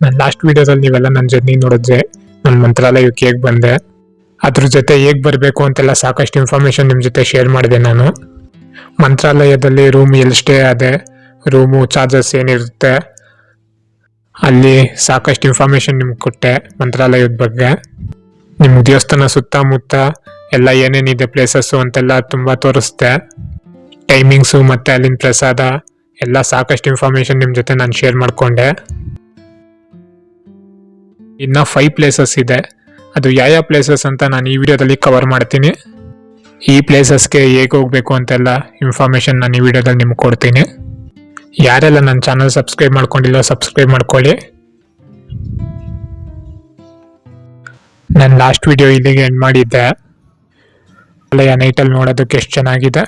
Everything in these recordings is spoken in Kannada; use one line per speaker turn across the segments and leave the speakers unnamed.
ನಾನು ಲಾಸ್ಟ್ ವಿಡಿಯೋದಲ್ಲಿ ನೀವೆಲ್ಲ ನನ್ನ ಜರ್ನಿ ನೋಡಿದ್ರೆ ನಾನು ಮಂತ್ರಾಲಯಕ್ಕೆ ಹೇಗೆ ಬಂದೆ, ಅದ್ರ ಜೊತೆ ಹೇಗೆ ಬರಬೇಕು ಅಂತೆಲ್ಲ ಸಾಕಷ್ಟು ಇನ್ಫಾರ್ಮೇಶನ್ ನಿಮ್ಮ ಜೊತೆ ಶೇರ್ ಮಾಡಿದೆ. ನಾನು ಮಂತ್ರಾಲಯದಲ್ಲಿ ರೂಮ್ ಎಲ್ಲಿ ಸ್ಟೇ ಆದೆ, ರೂಮು ಚಾರ್ಜಸ್ ಏನಿರುತ್ತೆ, ಅಲ್ಲಿ ಸಾಕಷ್ಟು ಇನ್ಫಾರ್ಮೇಶನ್ ನಿಮ್ಗೆ ಕೊಟ್ಟೆ ಮಂತ್ರಾಲಯದ ಬಗ್ಗೆ. ನಿಮ್ಮ ದೇವಸ್ಥಾನ ಸುತ್ತಮುತ್ತ ಎಲ್ಲ ಏನೇನಿದೆ ಪ್ಲೇಸಸ್ಸು ಅಂತೆಲ್ಲ ತುಂಬ ತೋರಿಸ್ದೆ. ಟೈಮಿಂಗ್ಸು ಮತ್ತು ಅಲ್ಲಿನ ಪ್ರಸಾದ ಎಲ್ಲ ಸಾಕಷ್ಟು ಇನ್ಫಾರ್ಮೇಶನ್ ನಿಮ್ಮ ಜೊತೆ ನಾನು ಶೇರ್ ಮಾಡಿಕೊಂಡೆ. ಇನ್ನು 5 ಪ್ಲೇಸಸ್ ಇದೆ. ಅದು ಯಾವ ಪ್ಲೇಸಸ್ ಅಂತ ನಾನು ಈ ವಿಡಿಯೋದಲ್ಲಿ ಕವರ್ ಮಾಡ್ತೀನಿ. ಈ ಪ್ಲೇಸಸ್ಗೆ ಹೇಗೆ ಹೋಗಬೇಕು ಅಂತೆಲ್ಲ ಇನ್ಫಾರ್ಮೇಶನ್ ನಾನು ಈ ವಿಡಿಯೋದಲ್ಲಿ ನಿಮ್ಗೆ ಕೊಡ್ತೀನಿ. ಯಾರೆಲ್ಲ ನನ್ನ ಚಾನಲ್ ಸಬ್ಸ್ಕ್ರೈಬ್ ಮಾಡ್ಕೊಂಡಿಲ್ಲ ಸಬ್ಸ್ಕ್ರೈಬ್ ಮಾಡ್ಕೊಳ್ಳಿ. ನಾನು ಲಾಸ್ಟ್ ವಿಡಿಯೋ ಇಲ್ಲಿಗೆ ಎಂಡ್ ಮಾಡಿದ್ದೆ. ಅಲ್ಲಯ್ಯ ನೈಟಲ್ಲಿ ನೋಡೋದಕ್ಕೆ ಎಷ್ಟು ಚೆನ್ನಾಗಿದೆ.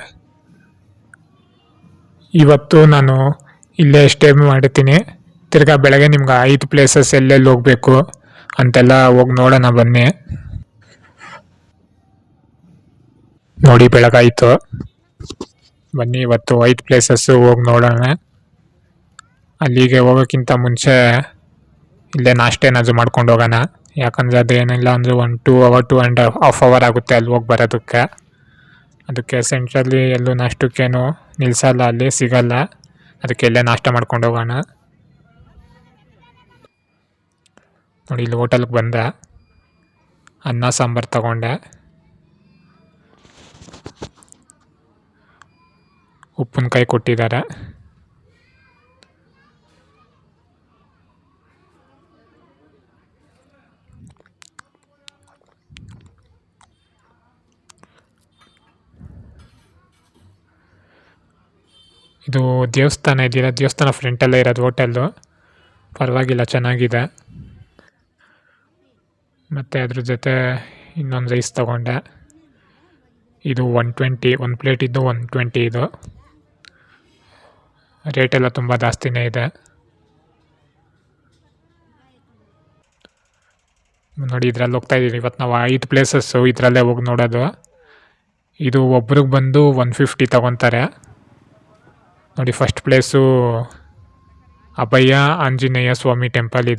ಇವತ್ತು ನಾನು ಇಲ್ಲೇ ಸ್ಟೇ ಮಾಡ್ತೀನಿ. ತಿರ್ಗಾ ಬೆಳಗ್ಗೆ ನಿಮ್ಗೆ 5 ಪ್ಲೇಸಸ್ ಎಲ್ಲೆಲ್ಲಿ ಹೋಗ್ಬೇಕು ಅಂತೆಲ್ಲ ಹೋಗಿ ನೋಡೋಣ ಬನ್ನಿ. ನೋಡಿ ಬೆಳಗಾಯಿತು, ಬನ್ನಿ ಇವತ್ತು 5 ಪ್ಲೇಸಸ್ಸು ಹೋಗಿ ನೋಡೋಣ. ಅಲ್ಲಿಗೆ ಹೋಗೋಕ್ಕಿಂತ ಮುಂಚೆ ಇಲ್ಲೇ ನಾಷ್ಟ ಏನಾದರೂ ಮಾಡ್ಕೊಂಡು ಹೋಗೋಣ. ಯಾಕಂದರೆ ಅದೇನಿಲ್ಲ ಅಂದರೆ 1-2 ಅವರ್ 2.5 ಅವರ್ ಆಗುತ್ತೆ ಅಲ್ಲಿ ಹೋಗಿ ಬರೋದಕ್ಕೆ. ಅದಕ್ಕೆ ಸೆಂಟ್ರಲ್ಲಿ ಎಲ್ಲೂ ನಾಷ್ಟಕ್ಕೇನು ನಿಲ್ಲಿಸಲ್ಲ, ಅಲ್ಲಿ ಸಿಗಲ್ಲ. ಅದಕ್ಕೆ ಎಲ್ಲೇ ನಾಷ್ಟ ಮಾಡ್ಕೊಂಡು ಹೋಗೋಣ. ನೋಡಿ ಇಲ್ಲಿ ಹೋಟೆಲ್ಗೆ ಬಂದೆ, ಅನ್ನ ಸಾಂಬಾರು ತಗೊಂಡೆ, ಉಪ್ಪಿನಕಾಯಿ ಕೊಟ್ಟಿದ್ದಾರೆ. ಇದು ದೇವಸ್ಥಾನ ಇದೆಯಲ್ಲ, ದೇವಸ್ಥಾನ ಫ್ರಂಟಲ್ಲೇ ಇರೋದು ಹೋಟೆಲ್ಲು. ಪರವಾಗಿಲ್ಲ, ಚೆನ್ನಾಗಿದೆ. ಮತ್ತು ಅದ್ರ ಜೊತೆ ಇನ್ನೊಂದು ರೈಸ್ ತಗೊಂಡೆ. ಇದು 120, ಒಂದು ಪ್ಲೇಟ್ ಇದ್ದು 120 ಇದು. ರೇಟೆಲ್ಲ ತುಂಬ ಜಾಸ್ತಿನೇ ಇದೆ. ನೋಡಿ ಇದರಲ್ಲಿ ಹೋಗ್ತಾ ಇದ್ದೀವಿ. ಇವತ್ತು ನಾವು 5 ಪ್ಲೇಸಸ್ಸು ಇದರಲ್ಲೇ ಹೋಗಿ ನೋಡೋದು. ಇದು ಒಬ್ರಿಗೆ ಬಂದು 150 ತಗೊತಾರೆ. ನೋಡಿ ಫಸ್ಟ್ ಪ್ಲೇಸು ಅಭಯ ಆಂಜನೇಯ ಸ್ವಾಮಿ ಟೆಂಪಲ್.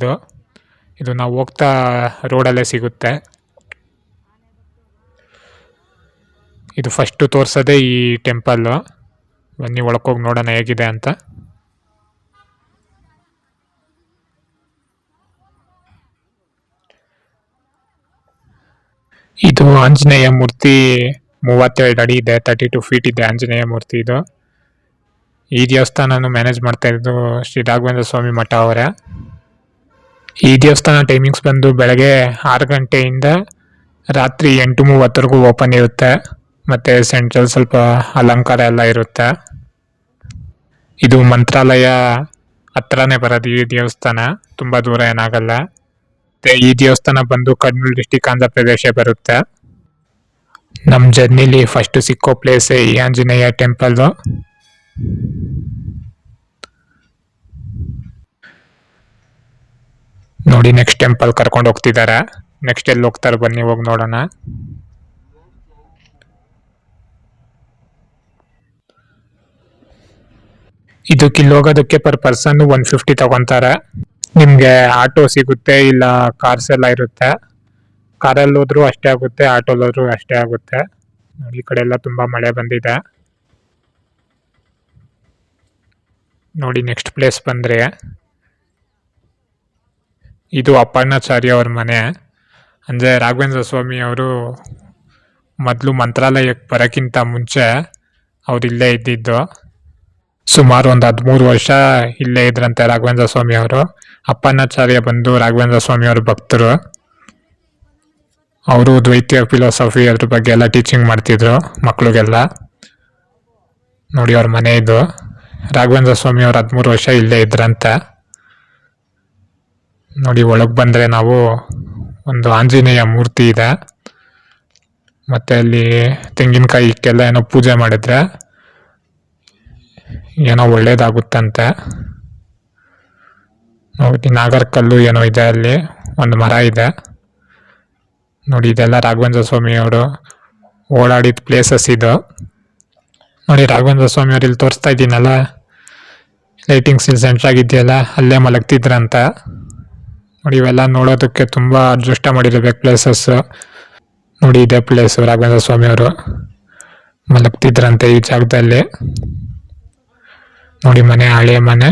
ಇದು ನಾವು ಹೋಗ್ತಾ ರೋಡಲ್ಲೇ ಸಿಗುತ್ತೆ. ಇದು ಫಸ್ಟು ತೋರಿಸೋದೇ ಈ ಟೆಂಪಲ್ಲು. ಬನ್ನಿ ಒಳಕೋಗಿ ನೋಡೋಣ ಹೇಗಿದೆ ಅಂತ. ಇದು ಆಂಜನೇಯ ಮೂರ್ತಿ 32 ಅಡಿ ಇದೆ, 32 ಫೀಟ್ ಇದೆ ಆಂಜನೇಯ ಮೂರ್ತಿ ಇದು. ಈ ದೇವಸ್ಥಾನನು ಮ್ಯಾನೇಜ್ ಮಾಡ್ತಾ ಇರೋದು ಶ್ರೀ ರಾಘವೇಂದ್ರ ಸ್ವಾಮಿ ಮಠ ಅವರೇ. ಈ ದೇವಸ್ಥಾನ ಟೈಮಿಂಗ್ಸ್ ಬಂದು ಬೆಳಗ್ಗೆ 6 ಗಂಟೆಯಿಂದ ರಾತ್ರಿ 8:30ವರೆಗೂ ಓಪನ್ ಇರುತ್ತೆ. ಮತ್ತು ಸೆಂಟ್ರಲ್ ಸ್ವಲ್ಪ ಅಲಂಕಾರ ಎಲ್ಲ ಇರುತ್ತೆ. ಇದು ಮಂತ್ರಾಲಯ ಹತ್ರನೇ ಬರೋದು ಈ ದೇವಸ್ಥಾನ, ತುಂಬ ದೂರ ಏನಾಗಲ್ಲ. ಮತ್ತು ಈ ದೇವಸ್ಥಾನ ಬಂದು ಕರ್ನೂಲ್ ಡಿಸ್ಟಿಕ್ ಆಂಧ್ರ ಪ್ರದೇಶ ಬರುತ್ತೆ. ನಮ್ಮ ಜರ್ನಿಲಿ ಫಸ್ಟ್ ಸಿಕ್ಕೋ ಪ್ಲೇಸೇ ಈ ಆಂಜನೇಯ ಟೆಂಪಲ್ಲು. ನೋಡಿ ನೆಕ್ಸ್ಟ್ ಟೆಂಪಲ್ ಕರ್ಕೊಂಡು ಹೋಗ್ತಿದ್ದಾರೆ. ನೆಕ್ಸ್ಟ್ ಎಲ್ಲಿ ಹೋಗ್ತಾರೆ ಬನ್ನಿ ಹೋಗಿ ನೋಡೋಣ. ಇದಕ್ಕೆ ಇಲ್ಲಿ ಹೋಗೋದಕ್ಕೆ ಪರ್ ಪರ್ಸನ್ 150 ತಗೊತಾರೆ. ನಿಮಗೆ ಆಟೋ ಸಿಗುತ್ತೆ, ಇಲ್ಲ ಕಾರ್ಸ್ ಎಲ್ಲ ಇರುತ್ತೆ. ಕಾರಲ್ಲಿ ಹೋದ್ರೂ ಅಷ್ಟೇ ಆಗುತ್ತೆ, ಆಟೋಲ್ಲಿ ಹೋದ್ರೂ ಅಷ್ಟೇ ಆಗುತ್ತೆ. ನೋಡಿ ಈ ಕಡೆ ಎಲ್ಲ ತುಂಬ ಮಳೆ ಬಂದಿದೆ. ನೋಡಿ ನೆಕ್ಸ್ಟ್ ಪ್ಲೇಸ್ ಬಂದರೆ ಇದು ಅಪ್ಪಣ್ಣಾಚಾರ್ಯ ಅವ್ರ ಮನೆ. ಅಂದರೆ ರಾಘವೇಂದ್ರ ಸ್ವಾಮಿ ಅವರು ಮೊದಲು ಮಂತ್ರಾಲಯಕ್ಕೆ ಬರೋಕ್ಕಿಂತ ಮುಂಚೆ ಅವ್ರು ಇಲ್ಲೇ ಇದ್ದಿದ್ದು. ಸುಮಾರು ಒಂದು 13 ವರ್ಷ ಇಲ್ಲೇ ಇದ್ರಂತೆ ರಾಘವೇಂದ್ರ ಸ್ವಾಮಿ ಅವರು. ಅಪ್ಪಣ್ಣಾಚಾರ್ಯ ಬಂದು ರಾಘವೇಂದ್ರ ಸ್ವಾಮಿ ಅವ್ರ ಭಕ್ತರು. ಅವರು ದ್ವೈತ ಫಿಲಾಸಫಿ ಅದ್ರ ಬಗ್ಗೆ ಎಲ್ಲ ಟೀಚಿಂಗ್ ಮಾಡ್ತಿದ್ರು ಮಕ್ಳಿಗೆಲ್ಲ. ನೋಡಿ ಅವ್ರ ಮನೆ ಇದು. ರಾಘವೇಂದ್ರ ಸ್ವಾಮಿ ಅವ್ರು 13 ವರ್ಷ ಇಲ್ಲೇ ಇದ್ರಂತೆ. ನೋಡಿ ಒಳಗೆ ಬಂದರೆ ನಾವು ಒಂದು ಆಂಜನೇಯ ಮೂರ್ತಿ ಇದೆ. ಮತ್ತು ಅಲ್ಲಿ ತೆಂಗಿನಕಾಯಿ ಇಕ್ಕೆಲ್ಲ ಏನೋ ಪೂಜೆ ಮಾಡಿದ್ರೆ ಏನೋ ಒಳ್ಳೇದಾಗುತ್ತಂತೆ. ನೋಡಿ ನಾಗರಕಲ್ಲು ಏನೋ ಇದೆ, ಅಲ್ಲಿ ಒಂದು ಮರ ಇದೆ. ನೋಡಿ ಇದೆಲ್ಲ ರಾಘವೇಂದ್ರ ಸ್ವಾಮಿ ಅವರು ಓಡಾಡಿದ ಪ್ಲೇಸಸ್ ಇದು. ನೋಡಿ ರಾಘವೇಂದ್ರ ಸ್ವಾಮಿ ಅವ್ರು ಇಲ್ಲಿ ತೋರಿಸ್ತಾ ಇದ್ದೀನಲ್ಲ, ಲೈಟಿಂಗ್ಸ್ ಇಲ್ಲಿ ಸೆಂಟ್ರಾಗಿದೆಯಲ್ಲ, ಅಲ್ಲೇ ಮಲಗ್ತಿದ್ರಂತ. ನೋಡಿ ಇವೆಲ್ಲ ನೋಡೋದಕ್ಕೆ ತುಂಬಾ ಅದೃಷ್ಟ ಮಾಡಿರ್ಬೇಕು ಪ್ಲೇಸಸ್. ನೋಡಿ ಇದೇ ಪ್ಲೇಸ್ ರಾಘವೇಂದ್ರ ಸ್ವಾಮಿ ಅವರು ಮಲಗ್ತಿದ್ರಂತೆ ಈ ಜಾಗದಲ್ಲಿ. ನೋಡಿ ಮನೆ, ಹಳೆ ಮನೆ.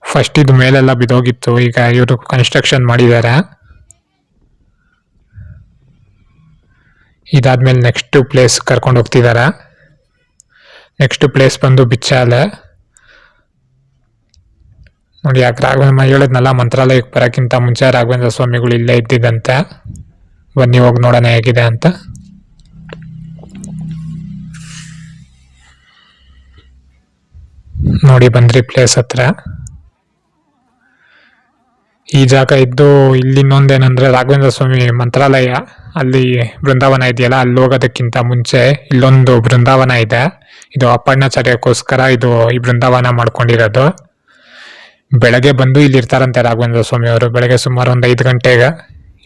ಫಸ್ಟ್ ಇದು ಮೇಲೆಲ್ಲ ಬಿದ್ದೋಗಿತ್ತು, ಈಗ ಇವರು ಕನ್ಸ್ಟ್ರಕ್ಷನ್ ಮಾಡಿದ್ದಾರೆ. ಇದಾದ್ಮೇಲೆ ನೆಕ್ಸ್ಟ್ ಪ್ಲೇಸ್ ಕರ್ಕೊಂಡು ಹೋಗ್ತಿದ್ದಾರೆ. ನೆಕ್ಸ್ಟ್ ಪ್ಲೇಸ್ ಬಂದು ಬಿಚ್ಚಾಲೆ. ನೋಡಿ ಯಾಕೆ ರಾಘವೇಂದ್ರ ಹೇಳಿದ್ನಲ್ಲ, ಮಂತ್ರಾಲಯಕ್ಕೆ ಬರೋಕ್ಕಿಂತ ಮುಂಚೆ ರಾಘವೇಂದ್ರ ಸ್ವಾಮಿಗಳು ಇಲ್ಲೇ ಇದ್ದಿದ್ದಂತೆ. ಬನ್ನಿ ಹೋಗಿ ನೋಡೋಣ ಹೇಗಿದೆ ಅಂತ. ನೋಡಿ ಬಂದ್ರಿ ಪ್ಲೇಸ್ ಹತ್ರ. ಈ ಜಾಗ ಇದ್ದು ಇಲ್ಲಿ ಇನ್ನೊಂದೇನಂದ್ರೆ ರಾಘವೇಂದ್ರ ಸ್ವಾಮಿ ಮಂತ್ರಾಲಯ, ಅಲ್ಲಿ ಬೃಂದಾವನ ಇದೆಯಲ್ಲ, ಅಲ್ಲಿ ಹೋಗೋದಕ್ಕಿಂತ ಮುಂಚೆ ಇಲ್ಲೊಂದು ಬೃಂದಾವನ ಇದೆ. ಇದು ಅಪ್ಪಣ್ಣಾಚಾರ್ಯಕ್ಕೋಸ್ಕರ ಇದು ಈ ಬೃಂದಾವನ ಮಾಡ್ಕೊಂಡಿರೋದು. ಬೆಳಗ್ಗೆ ಬಂದು ಇಲ್ಲಿ ಇರ್ತಾರಂತೆ ರಾಘವೇಂದ್ರ ಸ್ವಾಮಿ ಅವರು. ಬೆಳಗ್ಗೆ ಸುಮಾರು ಒಂದು 5 ಗಂಟೆಗೆ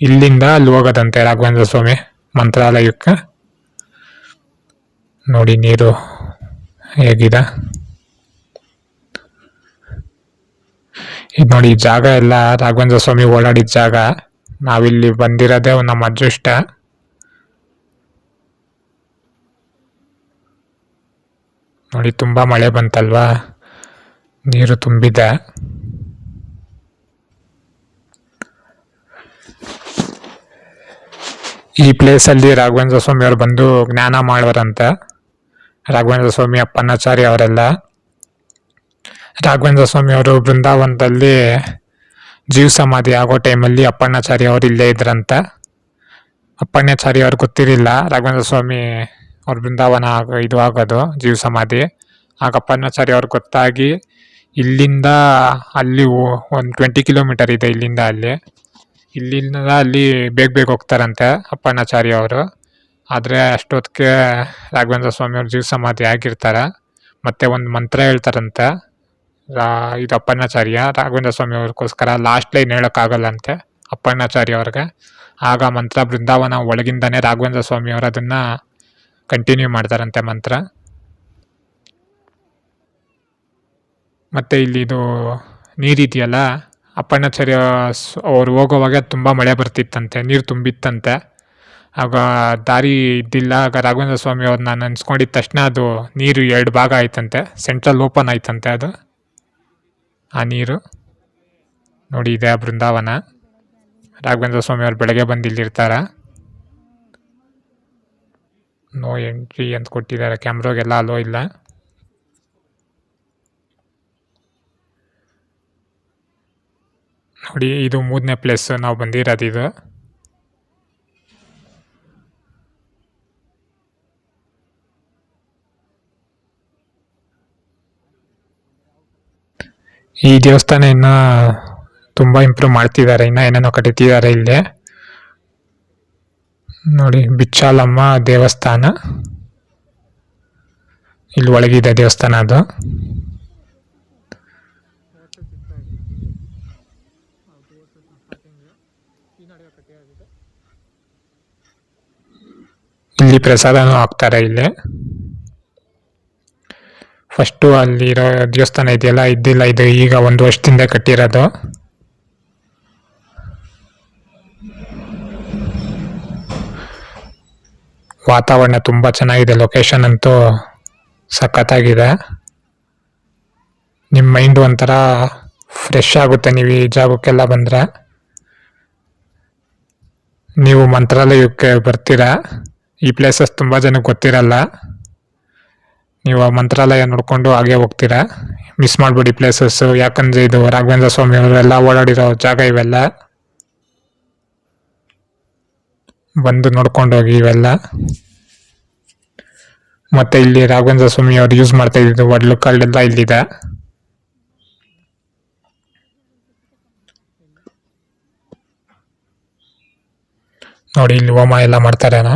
ಇಲ್ಲಿಂದ ಅಲ್ಲಿ ಹೋಗೋದಂತೆ ರಾಘವೇಂದ್ರ ಸ್ವಾಮಿ ಮಂತ್ರಾಲಯಕ್ಕೆ. ನೋಡಿ ನೀರು ಹೇಗಿದೆ. ಇದು ನೋಡಿ ಈ ಜಾಗ ಎಲ್ಲ ರಾಘವೇಂದ್ರ ಸ್ವಾಮಿ ಓಡಾಡಿದ ಜಾಗ. ನಾವಿಲ್ಲಿ ಬಂದಿರೋದೇ ನಮ್ಮ ಅದೃಷ್ಟ. ನೋಡಿ ತುಂಬಾ ಮಳೆ ಬಂತಲ್ವಾ, ನೀರು ತುಂಬಿದೆ. ಈ ಪ್ಲೇಸಲ್ಲಿ ರಾಘವೇಂದ್ರ ಸ್ವಾಮಿ ಅವರು ಬಂದು ಜ್ಞಾನ ಮಾಡುವರಂತ. ರಾಘವೇಂದ್ರ ಸ್ವಾಮಿ, ಅಪ್ಪಣ್ಣಾಚಾರ್ಯ ಅವರೆಲ್ಲ. ರಾಘವೇಂದ್ರ ಸ್ವಾಮಿ ಅವರು ಬೃಂದಾವನದಲ್ಲಿ ಜೀವ ಸಮಾಧಿ ಆಗೋ ಟೈಮಲ್ಲಿ ಅಪ್ಪಣ್ಣಾಚಾರ್ಯ ಅವರು ಇಲ್ಲೇ ಇದ್ರಂತ. ಅಪ್ಪಣ್ಣಾಚಾರ್ಯ ಅವ್ರಿಗೆ ಗೊತ್ತಿರಲಿಲ್ಲ ರಾಘವೇಂದ್ರ ಸ್ವಾಮಿ ಅವ್ರ ಬೃಂದಾವನ ಇದು ಆಗೋದು ಜೀವ ಸಮಾಧಿ. ಆಗ ಅಪ್ಪಣ್ಣಾಚಾರ್ಯ ಅವ್ರಿಗೆ ಗೊತ್ತಾಗಿ ಇಲ್ಲಿಂದ ಅಲ್ಲಿ ಒಂದು 20 ಕಿಲೋಮೀಟರ್ ಇದೆ ಇಲ್ಲಿಂದ ಅಲ್ಲಿ. ಇಲ್ಲಿಂದ ಅಲ್ಲಿ ಬೇಗ ಹೋಗ್ತಾರಂತೆ ಅಪ್ಪಣ್ಣಾಚಾರ್ಯ ಅವರು. ಆದರೆ ಅಷ್ಟೊತ್ತಿಗೆ ರಾಘವೇಂದ್ರ ಸ್ವಾಮಿ ಅವ್ರ ಜೀವ ಸಮಾಧಿ ಆಗಿರ್ತಾರೆ. ಮತ್ತೆ ಒಂದು ಮಂತ್ರ ಹೇಳ್ತಾರಂತೆ ಇದು ಅಪ್ಪಣ್ಣಾಚಾರ್ಯ ರಾಘವೇಂದ್ರ ಸ್ವಾಮಿ ಅವ್ರಿಗೋಸ್ಕರ. ಲಾಸ್ಟ್ ಲೈನ್ ಹೇಳೋಕ್ಕಾಗಲ್ಲಂತೆ ಅಪ್ಪಣ್ಣಾಚಾರ್ಯ ಅವ್ರಿಗೆ. ಆಗ ಮಂತ್ರ ಬೃಂದಾವನ ಒಳಗಿಂದಾನೆ ರಾಘವೇಂದ್ರ ಸ್ವಾಮಿ ಅವರು ಅದನ್ನ ಕಂಟಿನ್ಯೂ ಮಾಡ್ತಾರಂತೆ ಮಂತ್ರ. ಮತ್ತೆ ಇಲ್ಲಿ ಇದು ನೀರಿದೆಯಲ್ಲ, ಅಪ್ಪಣ್ಣಾಚಾರ್ಯ ಅವ್ರು ಹೋಗೋವಾಗ ತುಂಬ ಮಳೆ ಬರ್ತಿತ್ತಂತೆ, ನೀರು ತುಂಬಿತ್ತಂತೆ. ಆಗ ದಾರಿ ಇದ್ದಿಲ್ಲ. ಆಗ ರಾಘವೇಂದ್ರ ಸ್ವಾಮಿ ಅವ್ರನ್ನ ನೆನ್ಸ್ಕೊಂಡಿದ್ದ ತಕ್ಷಣ ಅದು ನೀರು 2 ಭಾಗ ಆಯ್ತಂತೆ, ಸೆಂಟ್ರಲ್ ಓಪನ್ ಆಯ್ತಂತೆ ಅದು ಆ ನೀರು. ನೋಡಿ ಇದೆ ಬೃಂದಾವನ. ರಾಘವೇಂದ್ರ ಸ್ವಾಮಿ ಅವ್ರು ಬೆಳಗ್ಗೆ ಬಂದು ಇಲ್ಲಿರ್ತಾರ. ನೋ ಎಂಟ್ರಿ ಅಂತ ಕೊಟ್ಟಿದ್ದಾರೆ, ಕ್ಯಾಮ್ರಾಗೆಲ್ಲ ಅಲೋ ಇಲ್ಲ. ನೋಡಿ ಇದು 3ನೇ ಪ್ಲೇಸ್ ನಾವು ಬಂದಿರೋದು ಇದು. ಈ ದೇವಸ್ಥಾನ ಇನ್ನ ತುಂಬಾ ಇಂಪ್ರೂವ್ ಮಾಡ್ತಿದ್ದಾರೆ, ಇನ್ನ ಏನೇನೋ ಕಟ್ಟಿದ್ದಾರೆ ಇಲ್ಲಿ. ನೋಡಿ ಬಿಚ್ಚಾಲಮ್ಮ ದೇವಸ್ಥಾನ, ಇಲ್ಲಿ ಒಳಗಿದೆ ದೇವಸ್ಥಾನ ಅದು. ಇಲ್ಲಿ ಪ್ರಸಾದನೂ ಹಾಕ್ತಾರೆ ಇಲ್ಲಿ. ಫಸ್ಟು ಅಲ್ಲಿರೋ ದೇವಸ್ಥಾನ ಇದೆಯಲ್ಲ, ಇದ್ದಿಲ್ಲ, ಇದು ಈಗ 1 ವರ್ಷದಿಂದ ಕಟ್ಟಿರೋದು. ವಾತಾವರಣ ತುಂಬ ಚೆನ್ನಾಗಿದೆ, ಲೊಕೇಶನ್ ಅಂತೂ ಸಖತ್ತಾಗಿದೆ. ನಿಮ್ಮ ಮೈಂಡ್ ಒಂಥರ ಫ್ರೆಶ್ ಆಗುತ್ತೆ ನೀವು ಈ ಜಾಗಕ್ಕೆಲ್ಲ ಬಂದರೆ. ನೀವು ಮಂತ್ರಾಲಯಕ್ಕೆ ಬರ್ತೀರಾ, ಈ ಪ್ಲೇಸಸ್ ತುಂಬ ಜನಕ್ಕೆ ಗೊತ್ತಿರಲ್ಲ. ನೀವು ಆ ಮಂತ್ರಾಲಯ ನೋಡಿಕೊಂಡು ಹಾಗೆ ಹೋಗ್ತೀರಾ. ಮಿಸ್ ಮಾಡಬೇಡಿ ಪ್ಲೇಸಸ್ಸು, ಯಾಕಂದರೆ ಇದು ರಾಘವೇಂದ್ರ ಸ್ವಾಮಿ ಅವರೆಲ್ಲ ಓಡಾಡಿರೋ ಜಾಗ ಇವೆಲ್ಲ. ಬಂದು ನೋಡ್ಕೊಂಡು ಹೋಗಿ ಇವೆಲ್ಲ. ಮತ್ತೆ ಇಲ್ಲಿ ರಾಘವೇಂದ್ರ ಸ್ವಾಮಿ ಅವರು ಯೂಸ್ ಮಾಡ್ತಾ ಇದ್ದು ಒಡ್ಲು ಕಲ್ಲೆಲ್ಲ ಇಲ್ಲಿದೆ. ನೋಡಿ ಇಲ್ಲಿ ಹೋಮ ಎಲ್ಲ ಮಾಡ್ತಾರೇನೋ.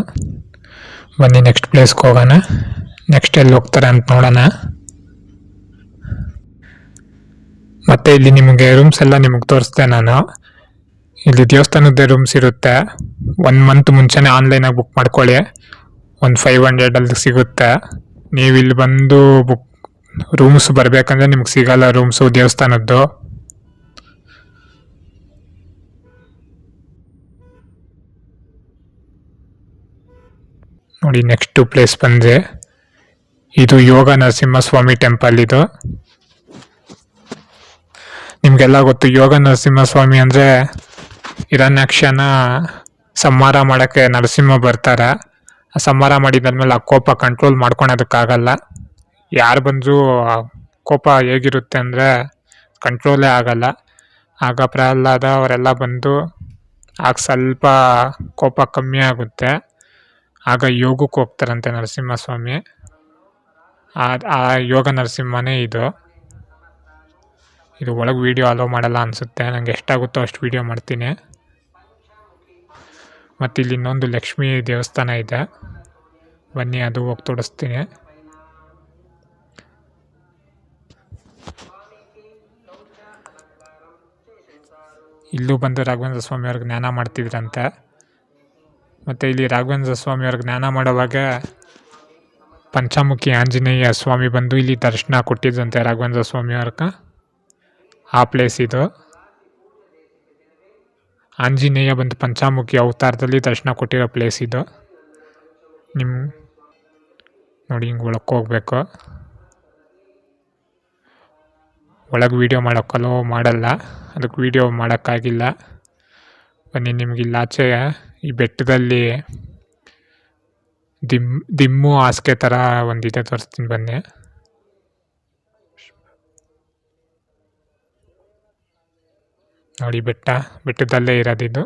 ಬನ್ನಿ ನೆಕ್ಸ್ಟ್ ಪ್ಲೇಸ್ಗೆ ಹೋಗೋಣ. ನೆಕ್ಸ್ಟ್ ಎಲ್ಲಿ ಹೋಗ್ತಾರೆ ಅಂತ ನೋಡೋಣ. ಮತ್ತೆ ಇಲ್ಲಿ ನಿಮಗೆ ರೂಮ್ಸ್ ಎಲ್ಲ ನಿಮಗೆ ತೋರಿಸ್ದೆ ನಾನು. ಇಲ್ಲಿ ದೇವಸ್ಥಾನದ ರೂಮ್ಸ್ ಇರುತ್ತೆ. 1 ಮಂತ್ ಮುಂಚೆನೇ ಆನ್ಲೈನಾಗಿ ಬುಕ್ ಮಾಡ್ಕೊಳ್ಳಿ, ಒಂದು 500 ಅಲ್ಲಿ ಸಿಗುತ್ತೆ. ನೀವು ಇಲ್ಲಿ ಬಂದು ರೂಮ್ಸ್ ಬರಬೇಕಂದ್ರೆ ನಿಮ್ಗೆ ಸಿಗಲ್ಲ ರೂಮ್ಸು ದೇವಸ್ಥಾನದ್ದು. ನೋಡಿ ನೆಕ್ಸ್ಟ್ ಪ್ಲೇಸ್ ಬಂದರೆ ಇದು ಯೋಗ ನರಸಿಂಹಸ್ವಾಮಿ ಟೆಂಪಲ್. ಇದು ನಿಮಗೆಲ್ಲ ಗೊತ್ತು, ಯೋಗ ನರಸಿಂಹಸ್ವಾಮಿ ಅಂದರೆ ಹಿರಣ್ಯಾಕ್ಷನ ಸಂಹಾರ ಮಾಡೋಕ್ಕೆ ನರಸಿಂಹ ಬರ್ತಾರೆ. ಆ ಸಂಹಾರ ಮಾಡಿದಾದ್ಮೇಲೆ ಆ ಕೋಪ ಕಂಟ್ರೋಲ್ ಮಾಡ್ಕೊಳೋದಕ್ಕಾಗಲ್ಲ. ಯಾರು ಬಂದರೂ ಕೋಪ ಹೇಗಿರುತ್ತೆ ಅಂದರೆ ಕಂಟ್ರೋಲೇ ಆಗಲ್ಲ. ಆಗ ಪ್ರಹ್ಲಾದ ಅವರೆಲ್ಲ ಬಂದು ಆಗ ಸ್ವಲ್ಪ ಕೋಪ ಕಮ್ಮಿ ಆಗುತ್ತೆ. ಆಗ ಯೋಗಕ್ಕೆ ಹೋಗ್ತಾರಂತೆ ನರಸಿಂಹಸ್ವಾಮಿ. ಆ ಯೋಗ ನರಸಿಂಹನೇ ಇದು. ಇದು ಒಳಗೆ ವೀಡಿಯೋ ಅಲೋ ಮಾಡಲ್ಲ ಅನಿಸುತ್ತೆ. ನನಗೆ ಎಷ್ಟಾಗುತ್ತೋ ಅಷ್ಟು ವೀಡಿಯೋ ಮಾಡ್ತೀನಿ. ಮತ್ತು ಇಲ್ಲಿ ಇನ್ನೊಂದು ಲಕ್ಷ್ಮೀ ದೇವಸ್ಥಾನ ಇದೆ, ಬನ್ನಿ ಅದು ಹೋಗಿ ತೋರಿಸ್ತೀನಿ. ಇಲ್ಲೂ ಬಂದು ರಾಘವೇಂದ್ರ ಸ್ವಾಮಿಯವ್ರಿಗೆ ಜ್ಞಾನ ಮಾಡ್ತಿದ್ರಂತೆ. ಮತ್ತು ಇಲ್ಲಿ ರಾಘವೇಂದ್ರ ಸ್ವಾಮಿಯವ್ರಿಗೆ ಜ್ಞಾನ ಮಾಡೋವಾಗ ಪಂಚಮುಖಿ ಆಂಜನೇಯ ಸ್ವಾಮಿ ಬಂದು ಇಲ್ಲಿ ದರ್ಶನ ಕೊಟ್ಟಿದ್ದಂತೆ ರಾಘವೇಂದ್ರ ಸ್ವಾಮಿಯವ್ರಿಗೆ. ಆ ಪ್ಲೇಸ್ ಇದು. ಆಂಜನೇಯ ಬಂದು ಪಂಚಮುಖಿ ಅವತಾರದಲ್ಲಿ ದರ್ಶನ ಕೊಟ್ಟಿರೋ ಪ್ಲೇಸ್ ಇದು. ನಿಮ್ಮ ನೋಡಿ, ಹಿಂಗೆ ಒಳಕ್ಕೆ ಹೋಗ್ಬೇಕು. ಒಳಗೆ ವೀಡಿಯೋ ಮಾಡೋಕ್ಕಲ್ಲೋ ಮಾಡಲ್ಲ, ಅದಕ್ಕೆ ವೀಡಿಯೋ ಮಾಡೋಕ್ಕಾಗಿಲ್ಲ. ಬನ್ನಿ, ನಿಮ್ಗೆ ಇಲ್ಲಿ ಆಚೆ ಈ ಬೆಟ್ಟದಲ್ಲಿ ದಿಮ್ಮು ಹಾಸಿಗೆ ಥರ ಒಂದಿದೆ, ತೋರಿಸ್ತೀನಿ ಬನ್ನಿ. ನೋಡಿ, ಬೆಟ್ಟದಲ್ಲೇ ಇರೋದಿದು.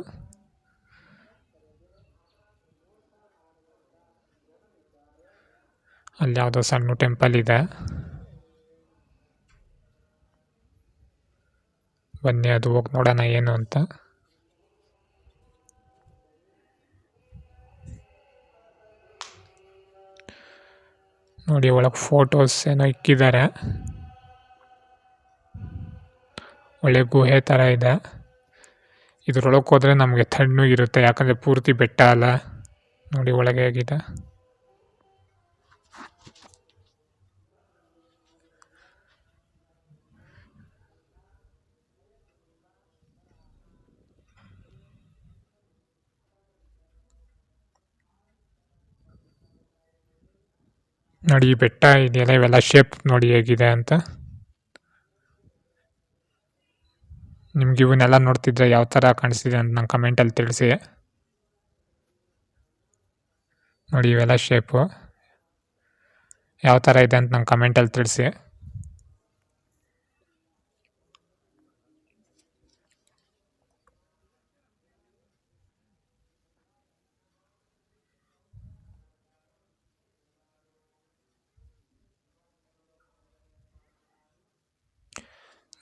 ಅಲ್ಲಿ ಯಾವುದೋ ಸಣ್ಣ ಟೆಂಪಲ್ ಇದೆ, ಬನ್ನಿ ಅದು ಹೋಗಿ ನೋಡೋಣ ಏನು ಅಂತ. ನೋಡಿ, ಒಳಗೆ ಫೋಟೋಸ್ ಏನೋ ಇಕ್ಕಿದ್ದಾರೆ. ಒಳ್ಳೆ ಗುಹೆ ಥರ ಇದೆ. ಇದ್ರೊಳಗೆ ಹೋದರೆ ನಮಗೆ ತಣ್ಣಗಿರುತ್ತೆ, ಯಾಕಂದರೆ ಪೂರ್ತಿ ಬೆಟ್ಟ ಅಲ್ಲ. ನೋಡಿ ಒಳಗೆ ಹೇಗಿದೆ. ನೋಡಿ ಈ ಬೆಟ್ಟ ಇದೆಯಲ್ಲ, ಇವೆಲ್ಲ ಶೇಪ್ ನೋಡಿ ಹೇಗಿದೆ ಅಂತ. ನಿಮ್ಗೆ ಇವನ್ನೆಲ್ಲ ನೋಡ್ತಿದ್ರೆ ಯಾವ ಥರ ಕಾಣಿಸ್ತಿದೆ ಅಂತ ನಂಗೆ ಕಮೆಂಟಲ್ಲಿ ತಿಳಿಸಿ. ನೋಡಿ ಇವೆಲ್ಲ ಶೇಪು ಯಾವ ಥರ ಇದೆ ಅಂತ ನಂಗೆ ಕಮೆಂಟಲ್ಲಿ ತಿಳಿಸಿ.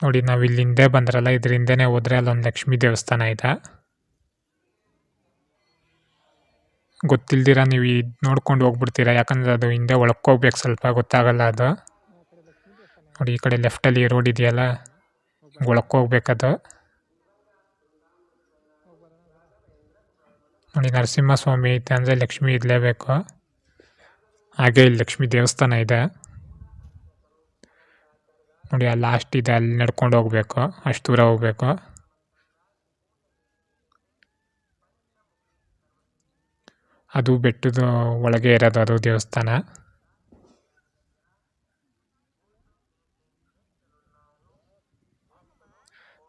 ನೋಡಿ, ನಾವು ಇಲ್ಲಿ ಹಿಂದೆ ಬಂದ್ರಲ್ಲ, ಇದ್ರ ಹಿಂದೆನೇ ಹೋದರೆ ಅಲ್ಲೊಂದು ಲಕ್ಷ್ಮೀ ದೇವಸ್ಥಾನ ಇದೆ. ಗೊತ್ತಿಲ್ದಿರ ನೀವು ಇದು ನೋಡ್ಕೊಂಡು ಹೋಗ್ಬಿಡ್ತೀರಾ, ಯಾಕಂದರೆ ಅದು ಹಿಂದೆ ಒಳಕ್ಕೋಗ್ಬೇಕು, ಸ್ವಲ್ಪ ಗೊತ್ತಾಗಲ್ಲ ಅದು. ನೋಡಿ ಈ ಕಡೆ ಲೆಫ್ಟಲ್ಲಿ ರೋಡ್ ಇದೆಯಲ್ಲ, ಒಳಕ್ಕೋಗ್ಬೇಕದು. ನೋಡಿ, ನರಸಿಂಹಸ್ವಾಮಿ ಐತೆ ಅಂದರೆ ಲಕ್ಷ್ಮಿ ಇರಲೇಬೇಕು. ಹಾಗೆ ಇಲ್ಲಿ ಲಕ್ಷ್ಮೀ ದೇವಸ್ಥಾನ ಇದೆ. ನೋಡಿ ಅಲ್ಲಿ ಲಾಸ್ಟ್ ಇದೆ, ಅಲ್ಲಿ ನಡ್ಕೊಂಡು ಹೋಗ್ಬೇಕು, ಅಷ್ಟು ದೂರ ಹೋಗ್ಬೇಕು. ಅದು ಬೆಟ್ಟದ ಒಳಗೆ ಇರೋದು ಅದು ದೇವಸ್ಥಾನ.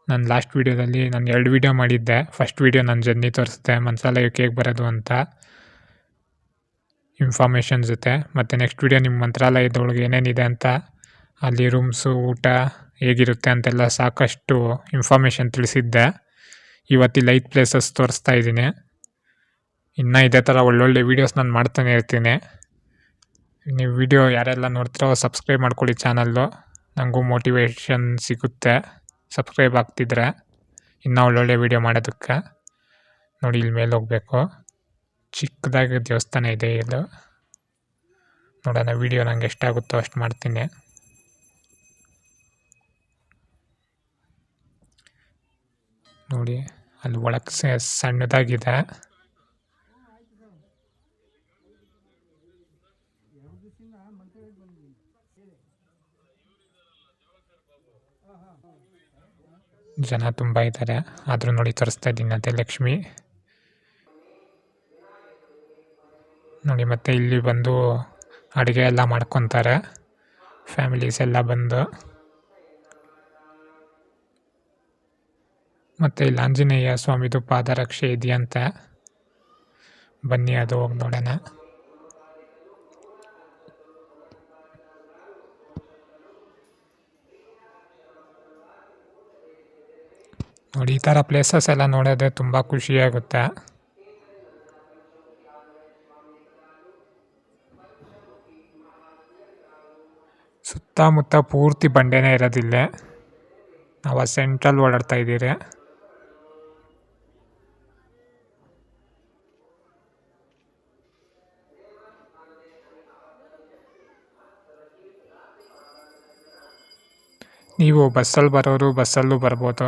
ನಾನು ಲಾಸ್ಟ್ ವೀಡಿಯೋದಲ್ಲಿ ನಾನು 2 ವೀಡಿಯೋ ಮಾಡಿದ್ದೆ. ಫಸ್ಟ್ ವೀಡಿಯೋ ನನ್ನ ಜರ್ನಿ ತೋರಿಸಿದೆ, ಮಂತ್ರಾಲಯಕ್ಕೆ ಹೇಗೆ ಬರೋದು ಅಂತ ಇನ್ಫಾರ್ಮೇಷನ್ ಜೊತೆ. ಮತ್ತು ನೆಕ್ಸ್ಟ್ ವೀಡಿಯೋ ನಿಮ್ಮ ಮಂತ್ರಾಲಯದೊಳಗೆ ಏನೇನಿದೆ ಅಂತ, ಅಲ್ಲಿ ರೂಮ್ಸು, ಊಟ ಹೇಗಿರುತ್ತೆ ಅಂತೆಲ್ಲ ಸಾಕಷ್ಟು ಇನ್ಫಾರ್ಮೇಷನ್ ತಿಳಿಸಿದ್ದೆ. ಇವತ್ತಿಲ್ಲಿ 5 ಪ್ಲೇಸಸ್ ತೋರಿಸ್ತಾ ಇದ್ದೀನಿ. ಇನ್ನೂ ಇದೇ ಥರ ಒಳ್ಳೊಳ್ಳೆ ವೀಡಿಯೋಸ್ ನಾನು ಮಾಡ್ತಾನೆ ಇರ್ತೀನಿ. ನೀವು ವೀಡಿಯೋ ಯಾರೆಲ್ಲ ನೋಡ್ತೀರೋ ಸಬ್ಸ್ಕ್ರೈಬ್ ಮಾಡ್ಕೊಳ್ಳಿ ಚಾನಲ್ಲು, ನನಗೂ ಮೋಟಿವೇಶನ್ ಸಿಗುತ್ತೆ ಸಬ್ಸ್ಕ್ರೈಬ್ ಆಗ್ತಿದ್ರೆ ಇನ್ನೂ ಒಳ್ಳೊಳ್ಳೆ ವೀಡಿಯೋ ಮಾಡೋದಕ್ಕೆ. ನೋಡಿ ಇಲ್ಲಿ ಮೇಲೆ ಹೋಗಬೇಕು, ಚಿಕ್ಕದಾಗಿ ದೇವಸ್ಥಾನ ಇದೆ ಇದು. ನೋಡೋಣ, ವೀಡಿಯೋ ನನಗೆ ಎಷ್ಟಾಗುತ್ತೋ ಅಷ್ಟು ಮಾಡ್ತೀನಿ. ನೋಡಿ ಅಲ್ಲಿ ಒಳಗೆ ಸಣ್ಣದಾಗಿದೆ. ಜನ ತುಂಬ ಇದ್ದಾರೆ, ಆದರೂ ನೋಡಿ ತೋರಿಸ್ತಾ ಇದ್ದೀನಿ. ಅದೇ ಲಕ್ಷ್ಮಿ. ನೋಡಿ. ಮತ್ತೆ ಇಲ್ಲಿ ಬಂದು ಅಡುಗೆ ಎಲ್ಲ ಮಾಡ್ಕೊತಾರೆ ಫ್ಯಾಮಿಲೀಸ್ ಎಲ್ಲ ಬಂದು. ಮತ್ತು ಇಲ್ಲಿ ಆಂಜನೇಯ ಸ್ವಾಮಿದು ಪಾದರಕ್ಷೆ ಇದೆಯಂತೆ, ಬನ್ನಿ ಅದು ಹೋಗಿ ನೋಡೋಣ. ನೋಡಿ, ಈ ಥರ ಪ್ಲೇಸಸ್ ಎಲ್ಲ ನೋಡೋದೇ ತುಂಬ ಖುಷಿಯಾಗುತ್ತೆ. ಸುತ್ತಮುತ್ತ ಪೂರ್ತಿ ಬಂಡೆನೇ ಇರೋದಿಲ್ಲ, ನಾವು ಸೆಂಟ್ರಲ್ ಓಡಾಡ್ತಾ ಇದ್ದೀರಿ. ನೀವು ಬಸ್ಸಲ್ಲಿ ಬರೋರು ಬಸ್ಸಲ್ಲೂ ಬರ್ಬೋದು.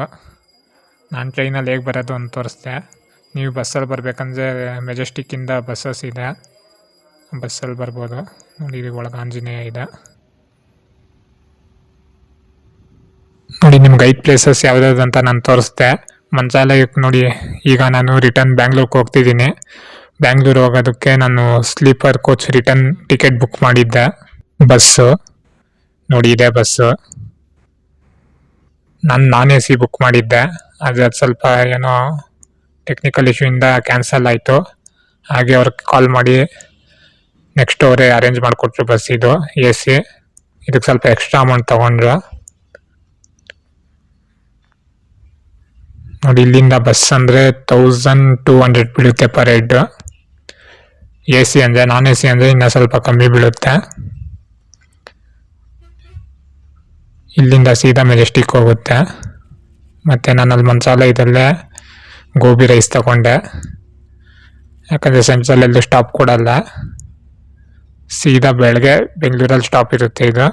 ನಾನು ಟ್ರೈನಲ್ಲಿ ಹೇಗೆ ಬರೋದು ಅಂತ ತೋರಿಸ್ದೆ. ನೀವು ಬಸ್ಸಲ್ಲಿ ಬರಬೇಕಂದ್ರೆ ಮೆಜೆಸ್ಟಿಕ್ಕಿಂದ ಬಸ್ಸಸ್ ಇದೆ, ಬಸ್ಸಲ್ಲಿ ಬರ್ಬೋದು. ನೋಡಿ, ಒಳಗೆ ಆಂಜನೇಯ ಇದೆ. ನೋಡಿ, ನಿಮ್ಗೆ 5 ಪ್ಲೇಸಸ್ ಯಾವ್ದಾವ್ದು ಅಂತ ನಾನು ತೋರಿಸ್ದೆ. ಮಂತ್ರಾಲಯಕ್ಕೆ ನೋಡಿ, ಈಗ ನಾನು ರಿಟರ್ನ್ ಬ್ಯಾಂಗ್ಳೂರ್ಗೆ ಹೋಗ್ತಿದ್ದೀನಿ. ಬ್ಯಾಂಗ್ಳೂರು ಹೋಗೋದಕ್ಕೆ ನಾನು sleeper coach return ticket book ಮಾಡಿದ್ದೆ. ಬಸ್ಸು ನೋಡಿ, ಇದೆ ಬಸ್ಸು. ನಾನು ನಾನ್ AC ಬುಕ್ ಮಾಡಿದ್ದೆ, ಅದು ಸ್ವಲ್ಪ ಏನೋ ಟೆಕ್ನಿಕಲ್ ಇಶ್ಯೂಯಿಂದ ಕ್ಯಾನ್ಸಲ್ ಆಯಿತು. ಹಾಗೆ ಅವ್ರಿಗೆ ಕಾಲ್ ಮಾಡಿ ನೆಕ್ಸ್ಟ್ ಅವರೇ ಅರೇಂಜ್ ಮಾಡಿಕೊಟ್ರು ಬಸ್ ಇದು AC. ಇದಕ್ಕೆ ಸ್ವಲ್ಪ ಎಕ್ಸ್ಟ್ರಾ ಅಮೌಂಟ್ ತೊಗೊಂಡ್ರು. ನೋಡಿ, ಇಲ್ಲಿಂದ ಬಸ್ ಅಂದರೆ 1200 ಬೀಳುತ್ತೆ ಪರ್ ಹೆಡ್. AC ಅಂದರೆ, ನಾನ್ AC ಅಂದರೆ ಇನ್ನೂ ಸ್ವಲ್ಪ ಕಮ್ಮಿ ಬೀಳುತ್ತೆ. ಇಲ್ಲಿಂದ ಸೀದಾ ಮೆಜೆಸ್ಟಿಕ್ ಹೋಗುತ್ತೆ. ಮತ್ತು ನಾನು ಅಲ್ಲಿ ಮಂತ್ರಾಲಯದಲ್ಲೇ ಗೋಬಿ ರೈಸ್ ತಗೊಂಡೆ, ಯಾಕಂದರೆ ಸೆಂಟ್ರಲೆಲ್ಲೂ ಸ್ಟಾಪ್ ಕೊಡಲ್ಲ. ಸೀದಾ ಬೆಳಗ್ಗೆ ಬೆಂಗಳೂರಲ್ಲಿ ಸ್ಟಾಪ್ ಇರುತ್ತೆ ಇದು.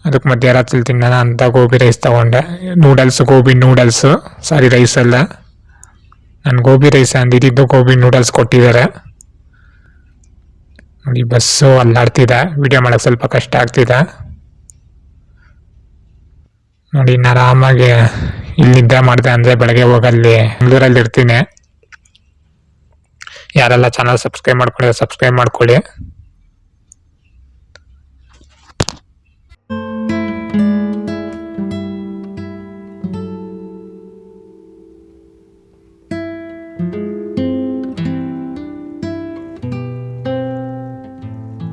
ಅದಕ್ಕೆ ಮಧ್ಯರಾತ್ರಿ ತಿನ್ನೋಣ ಅಂತ ಗೋಬಿ ರೈಸ್ ತಗೊಂಡೆ. ಗೋಬಿ ನೂಡಲ್ಸು, ಸಾರಿ ರೈಸ್ ಅಲ್ಲ. ನಾನು ಗೋಬಿ ರೈಸ್ ಅಂದಿದ್ದು, ಗೋಬಿ ನೂಡಲ್ಸ್ ಕೊಟ್ಟಿದ್ದಾರೆ. ನೋಡಿ, ಬಸ್ಸು ಅಲ್ಲಾಡ್ತಿದೆ, ವಿಡಿಯೋ ಮಾಡೋಕ್ಕೆ ಸ್ವಲ್ಪ ಕಷ್ಟ ಆಗ್ತಿದೆ. ನೋಡಿ, ಇನ್ನು ಆರಾಮಾಗಿ ಇಲ್ಲಿ ನಿದ್ದೆ ಮಾಡಿದೆ ಅಂದರೆ ಬೆಳಗ್ಗೆ ಹೋಗಲ್ಲಿ ಬೆಂಗಳೂರಲ್ಲಿ ಇರ್ತೀನಿ. ಯಾರೆಲ್ಲ ಚಾನಲ್ ಸಬ್ಸ್ಕ್ರೈಬ್ ಮಾಡ್ಕೊಳ್ಳಿ, ಸಬ್ಸ್ಕ್ರೈಬ್ ಮಾಡ್ಕೊಳ್ಳಿ.